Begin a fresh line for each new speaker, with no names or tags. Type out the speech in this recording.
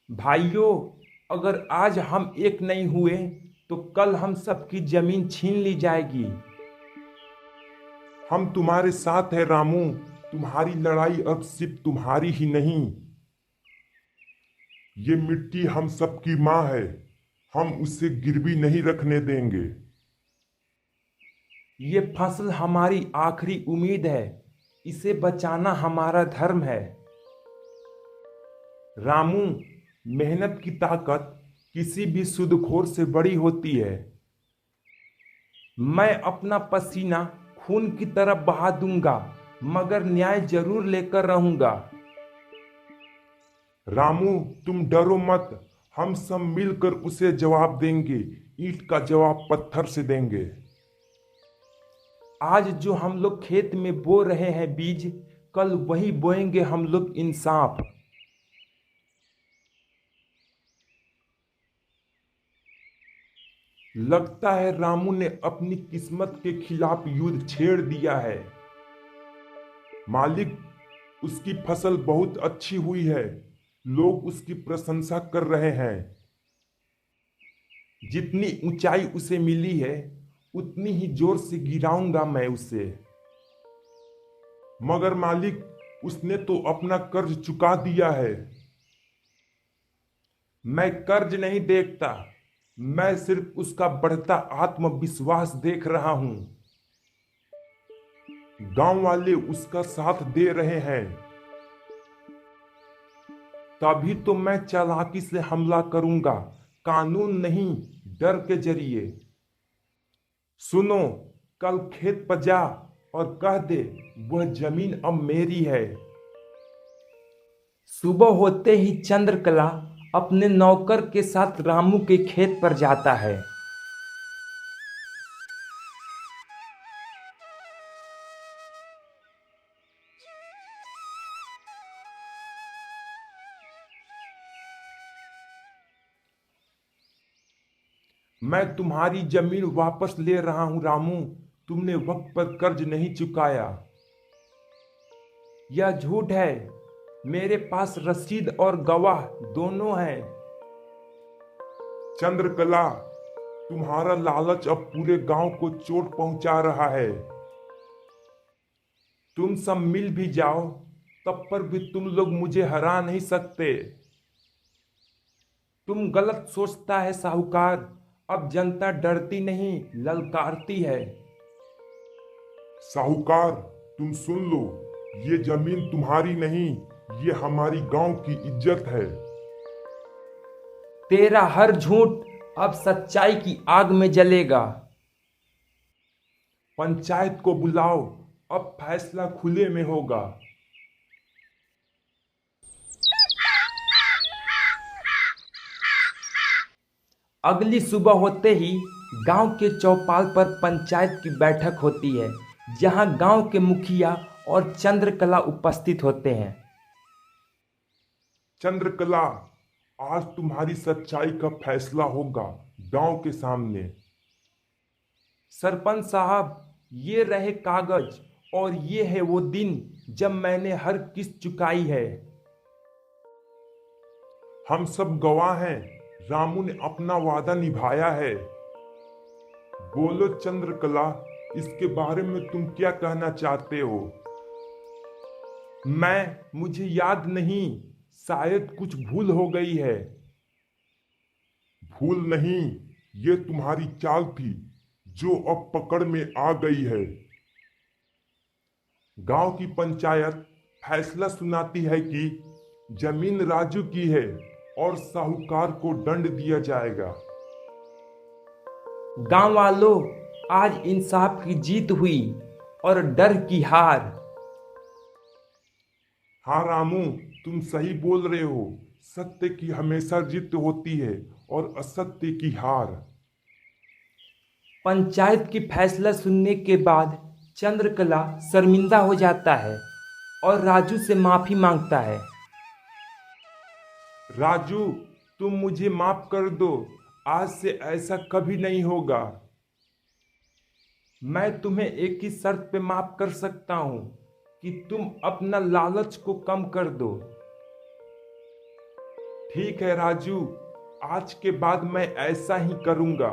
भाइयों, अगर आज हम एक नहीं हुए तो कल हम सबकी जमीन छीन ली जाएगी।
हम तुम्हारे साथ हैं रामू। तुम्हारी लड़ाई अब सिर्फ तुम्हारी ही नहीं, ये मिट्टी हम सबकी माँ है। हम उसे गिरवी नहीं रखने देंगे।
ये फसल हमारी आखिरी उम्मीद है। इसे बचाना हमारा धर्म है।
रामू, मेहनत की ताकत किसी भी सूदखोर से बड़ी होती है।
मैं अपना पसीना खून की तरह बहा दूंगा, मगर न्याय जरूर लेकर रहूंगा।
रामू, तुम डरो मत। हम सब मिलकर उसे जवाब देंगे। ईंट का जवाब पत्थर से देंगे।
आज जो हम लोग खेत में बो रहे हैं बीज, कल वही बोएंगे हम लोग इंसाफ।
लगता है रामू ने अपनी किस्मत के खिलाफ युद्ध छेड़ दिया है। मालिक, उसकी फसल बहुत अच्छी हुई है। लोग उसकी प्रशंसा कर रहे हैं।
जितनी ऊंचाई उसे मिली है, उतनी ही जोर से गिराऊंगा मैं उसे।
मगर मालिक, उसने तो अपना कर्ज चुका दिया है।
मैं कर्ज नहीं देखता, मैं सिर्फ उसका बढ़ता आत्मविश्वास देख रहा हूं।
गांव वाले उसका साथ दे रहे हैं।
तभी तो मैं चालाकी से हमला करूंगा, कानून नहीं, डर के जरिए। सुनो, कल खेत पर जा और कह दे वह जमीन अब मेरी है। सुबह होते ही चंद्रकला अपने नौकर के साथ रामू के खेत पर जाता है। मैं तुम्हारी जमीन वापस ले रहा हूं रामू। तुमने वक्त पर कर्ज नहीं चुकाया। यह झूठ है। मेरे पास रसीद और गवाह दोनों हैं।
चंद्रकला, तुम्हारा लालच अब पूरे गांव को चोट पहुंचा रहा है।
तुम सब मिल भी जाओ, तब पर भी तुम लोग मुझे हरा नहीं सकते। तुम गलत सोचता है साहूकार। अब जनता डरती नहीं, ललकारती है।
साहूकार, तुम सुन लो। ये जमीन तुम्हारी नहीं, ये हमारी गांव की इज्जत है।
तेरा हर झूठ अब सच्चाई की आग में जलेगा।
पंचायत को बुलाओ, अब फैसला खुले में होगा।
अगली सुबह होते ही गांव के चौपाल पर पंचायत की बैठक होती है, जहां गांव के मुखिया और चंद्रकला उपस्थित होते हैं।
चंद्रकला, आज तुम्हारी सच्चाई का फैसला होगा गांव के सामने।
सरपंच साहब, ये रहे कागज और ये है वो दिन जब मैंने हर किस्त चुकाई है।
हम सब गवाह हैं। रामू ने अपना वादा निभाया है। बोलो चंद्रकला, इसके बारे में तुम क्या कहना चाहते हो?
मुझे याद नहीं, शायद कुछ भूल हो गई है।
भूल नहीं, ये तुम्हारी चाल थी जो अब पकड़ में आ गई है। गांव की पंचायत फैसला सुनाती है कि जमीन राजू की है और साहूकार को दंड दिया जाएगा।
गांव वालों, आज इंसाफ की जीत हुई और डर की हार।
हाँ रामू, तुम सही बोल रहे हो। सत्य की हमेशा जीत होती है और असत्य की हार।
पंचायत की फैसला सुनने के बाद चंद्रकला शर्मिंदा हो जाता है और राजू से माफी मांगता है।
राजू, तुम मुझे माफ कर दो। आज से ऐसा कभी नहीं होगा।
मैं तुम्हें एक ही शर्त पे माफ कर सकता हूं कि तुम अपना लालच को कम कर दो। ठीक है राजू, आज के बाद मैं ऐसा ही करूंगा।